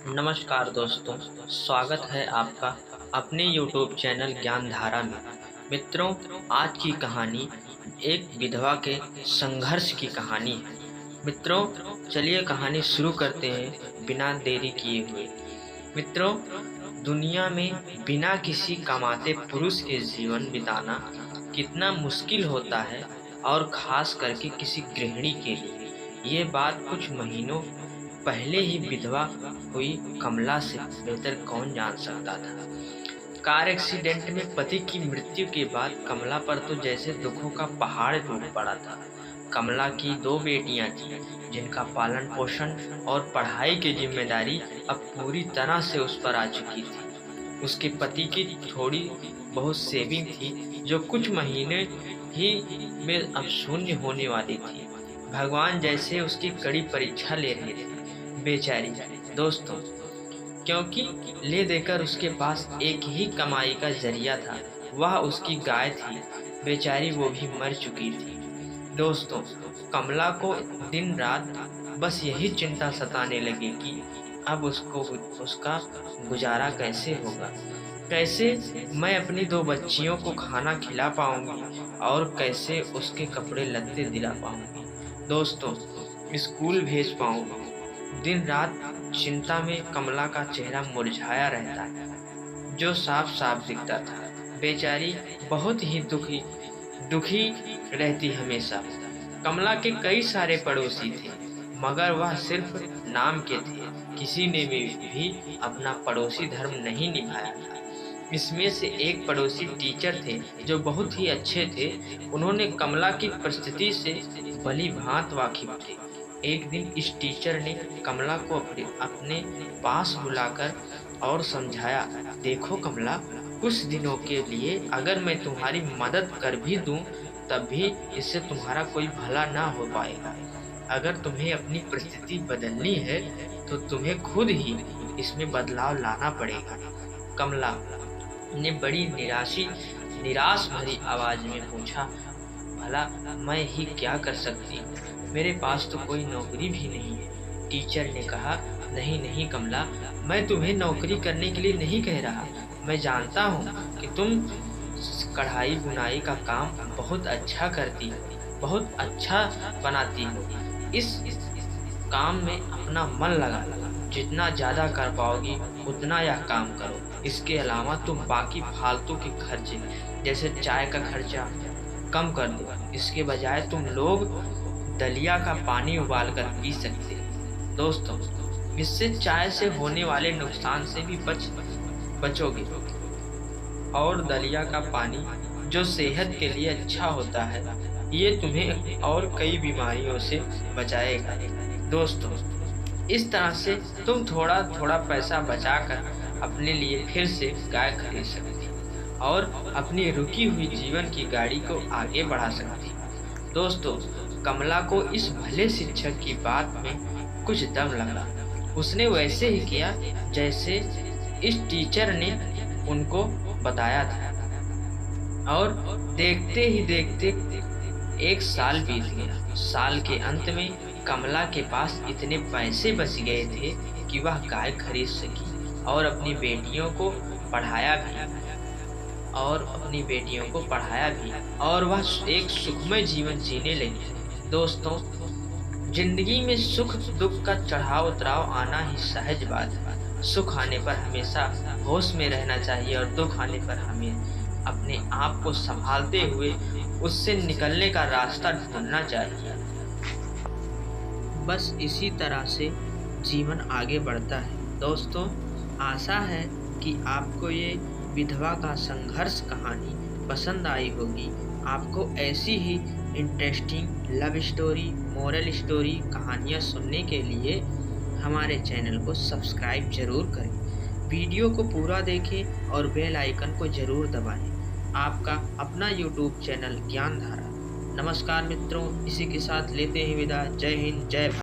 नमस्कार दोस्तों, स्वागत है आपका अपने YouTube चैनल ज्ञानधारा में। मित्रों, आज की कहानी एक विधवा के संघर्ष की कहानी है। मित्रों, चलिए कहानी शुरू करते हैं बिना देरी किए हुए। मित्रों, दुनिया में बिना किसी कमाते पुरुष के जीवन बिताना कितना मुश्किल होता है, और ख़ास करके किसी गृहिणी के लिए। ये बात कुछ महीनों पहले ही विधवा हुई कमला से बेहतर कौन जान सकता था। कार एक्सीडेंट में पति की मृत्यु के बाद कमला पर तो जैसे दुखों का पहाड़ टूट पड़ा था। कमला की 2 बेटियां थीं, जिनका पालन पोषण और पढ़ाई की जिम्मेदारी अब पूरी तरह से उस पर आ चुकी थी। उसके पति की थोड़ी बहुत सेविंग थी, जो कुछ महीने ही में अब शून्य होने वाली थी। भगवान जैसे उसकी कड़ी परीक्षा ले रहे थे, बेचारी। दोस्तों, क्योंकि ले देकर उसके पास एक ही कमाई का जरिया था, वह उसकी गाय थी। बेचारी वो भी मर चुकी थी। दोस्तों, कमला को दिन रात बस यही चिंता सताने लगी कि अब उसका गुजारा कैसे होगा, कैसे मैं अपनी 2 बच्चियों को खाना खिला पाऊंगी और कैसे उसके कपड़े लत्ते दिला पाऊंगी, दोस्तों स्कूल भेज पाऊंगी। दिन रात चिंता में कमला का चेहरा मुरझाया रहता है, जो साफ साफ दिखता था। बेचारी बहुत ही दुखी रहती हमेशा। कमला के कई सारे पड़ोसी थे, मगर वह सिर्फ नाम के थे। किसी ने भी अपना पड़ोसी धर्म नहीं निभाया था। इसमें से एक पड़ोसी टीचर थे, जो बहुत ही अच्छे थे। उन्होंने कमला की परिस्थिति से भली भांति वाकिफ थे। एक दिन इस टीचर ने कमला को अपने पास बुलाकर और समझाया, देखो कमला, कुछ दिनों के लिए अगर मैं तुम्हारी मदद कर भी दूं, तब भी इससे तुम्हारा कोई भला ना हो पाएगा। अगर तुम्हें अपनी परिस्थिति बदलनी है तो तुम्हें खुद ही इसमें बदलाव लाना पड़ेगा। कमला ने बड़ी निराश भरी आवाज में पूछा, भला मैं ही क्या कर सकती हूँ? मेरे पास तो कोई नौकरी भी नहीं है। टीचर ने कहा, नहीं कमला, मैं तुम्हें नौकरी करने के लिए नहीं कह रहा। मैं जानता हूँ कि तुम कढ़ाई बुनाई का काम बहुत अच्छा करती हो, बहुत अच्छा बनाती हो। इस काम में अपना मन लगा, जितना ज़्यादा कर पाओगी उतना यह काम करो। इसके अलावा तुम बाकी फालतू के खर्चे जैसे चाय का खर्चा कम कर दो। इसके बजाय तुम लोग दलिया का पानी उबालकर पी सकते हैं। दोस्तों, इससे चाय से होने वाले नुकसान से भी बचोगे, और दलिया का पानी जो सेहत के लिए अच्छा होता है, ये तुम्हें और कई बीमारियों से बचाएगा। दोस्तों, इस तरह से तुम थोड़ा थोड़ा पैसा बचाकर अपने लिए फिर से गाय खरीद सकती और अपनी रुकी हुई जीवन की गाड़ी को आगे बढ़ा सकती। दोस्तों, कमला को इस भले शिक्षक की बात में कुछ दम लगा। उसने वैसे ही किया जैसे इस टीचर ने उनको बताया था, और देखते ही देखते 1 साल बीत गया। साल के अंत में कमला के पास इतने पैसे बच गए थे कि वह गाय खरीद सकी और अपनी बेटियों को पढ़ाया भी, और वह एक सुखमय जीवन जीने लगी। दोस्तों, जिंदगी में सुख दुख का चढ़ाव उतराव आना ही सहज बात है। सुख आने पर हमेशा होश में रहना चाहिए, और दुख आने पर हमें अपने आप को संभालते हुए उससे निकलने का रास्ता ढूंढना चाहिए। बस इसी तरह से जीवन आगे बढ़ता है। दोस्तों, आशा है कि आपको ये विधवा का संघर्ष कहानी पसंद आई होगी। आपको ऐसी ही interesting love story, moral story कहानियाँ सुनने के लिए हमारे चैनल को सब्सक्राइब जरूर करें। वीडियो को पूरा देखें और बेल आइकन को जरूर दबाएं। आपका अपना YouTube चैनल ज्ञानधारा। नमस्कार मित्रों, इसी के साथ लेते हैं विदा। जय हिंद, जय भारत।